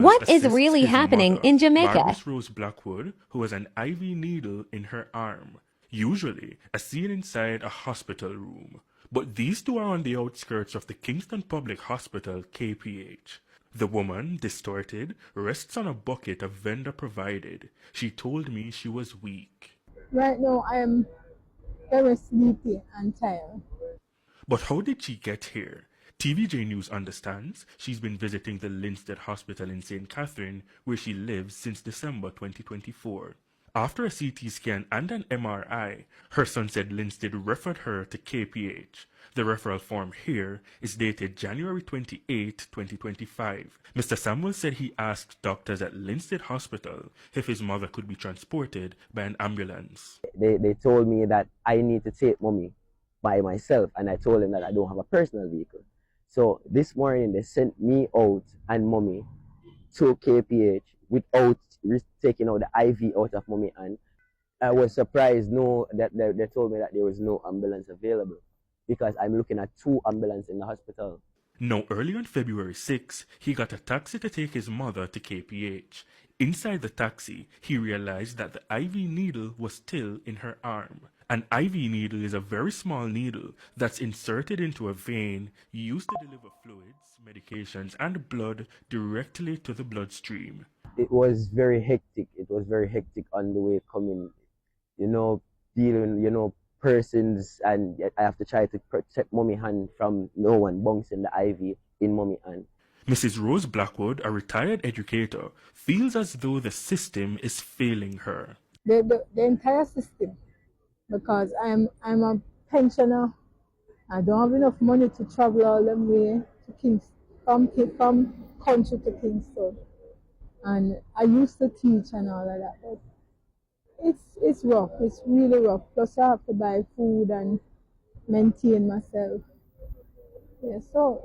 What is assist really his happening mother, in Jamaica? Marvis Rose Blackwood, who has an IV needle in her arm, usually a scene inside a hospital room. But these two are on the outskirts of the Kingston Public Hospital, KPH. The woman, distorted, rests on a bucket a vendor provided. She told me she was weak. Right now I am very sleepy and tired. But how did she get here? TVJ News understands she's been visiting the Linstead Hospital in St. Catherine, where she lives since December 2024. After a CT scan and an MRI, her son said Linstead referred her to KPH. The referral form here is dated January 28, 2025. Mr. Samuel said he asked doctors at Linstead Hospital if his mother could be transported by an ambulance. They told me that I need to take mommy by myself, and I told them that I don't have a personal vehicle. So this morning they sent me out and mommy to KPH without taking out the IV out of mommy, and I was surprised that they told me that there was no ambulance available, because I'm looking at 2 ambulances in the hospital. Now, early on February 6, he got a taxi to take his mother to KPH. Inside the taxi, he realized that the IV needle was still in her arm. An IV needle is a very small needle that's inserted into a vein used to deliver fluids, medications, and blood directly to the bloodstream. It was very hectic. It was very hectic on the way coming, dealing, persons, and I have to try to protect mommy hand from no one bouncing the IV in mommy hand. Mrs. Rose Blackwood, a retired educator, feels as though the system is failing her. The entire system, because I'm a pensioner. I don't have enough money to travel all the way to Kingston, from country to Kingston. And I used to teach and all of that, but it's rough. It's really rough. Plus I have to buy food and maintain myself. Yeah, so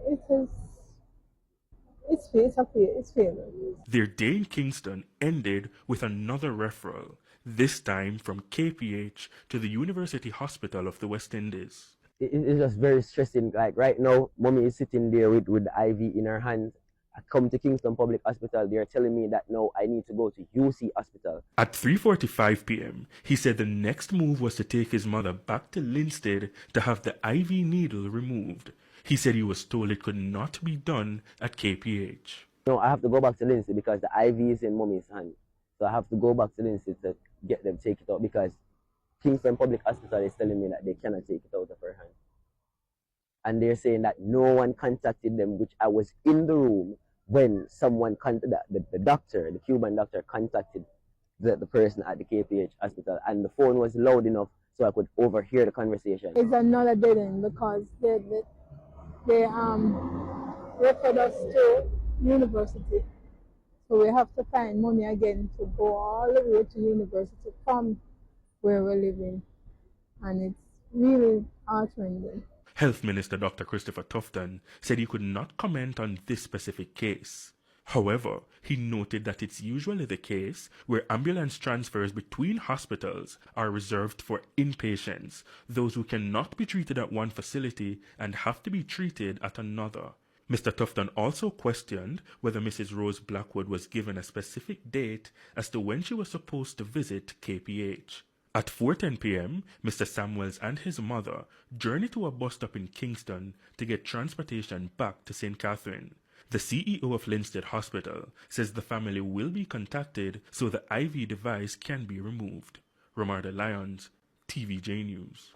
it's failing. Their day in Kingston ended with another referral, this time from KPH to the University Hospital of the West Indies. It's just very stressing. Like right now, mommy is sitting there with the IV in her hand. I come to Kingston Public Hospital, they're telling me that no, I need to go to UC Hospital. At 3:45 p.m., he said the next move was to take his mother back to Linstead to have the IV needle removed. He said he was told it could not be done at KPH. No, I have to go back to Linstead because the IV is in mommy's hand. So I have to go back to Linstead to get them take it out, because Kingston Public Hospital is telling me that they cannot take it out of her hand. And they're saying that no one contacted them, which I was in the room when someone the doctor, the Cuban doctor, contacted the person at the KPH hospital, and the phone was loud enough so I could overhear the conversation. It's another dead end because they referred us to university. So we have to find money again to go all the way to university from where we're living. And it's really heart-rending. Health Minister Dr. Christopher Tufton said he could not comment on this specific case. However, he noted that it's usually the case where ambulance transfers between hospitals are reserved for inpatients, those who cannot be treated at one facility and have to be treated at another. Mr. Tufton also questioned whether Mrs. Rose Blackwood was given a specific date as to when she was supposed to visit KPH. At 4:10 p.m., Mr. Samuels and his mother journeyed to a bus stop in Kingston to get transportation back to St. Catherine. The CEO of Linstead Hospital says the family will be contacted so the IV device can be removed. Romarda Lyons, TVJ News.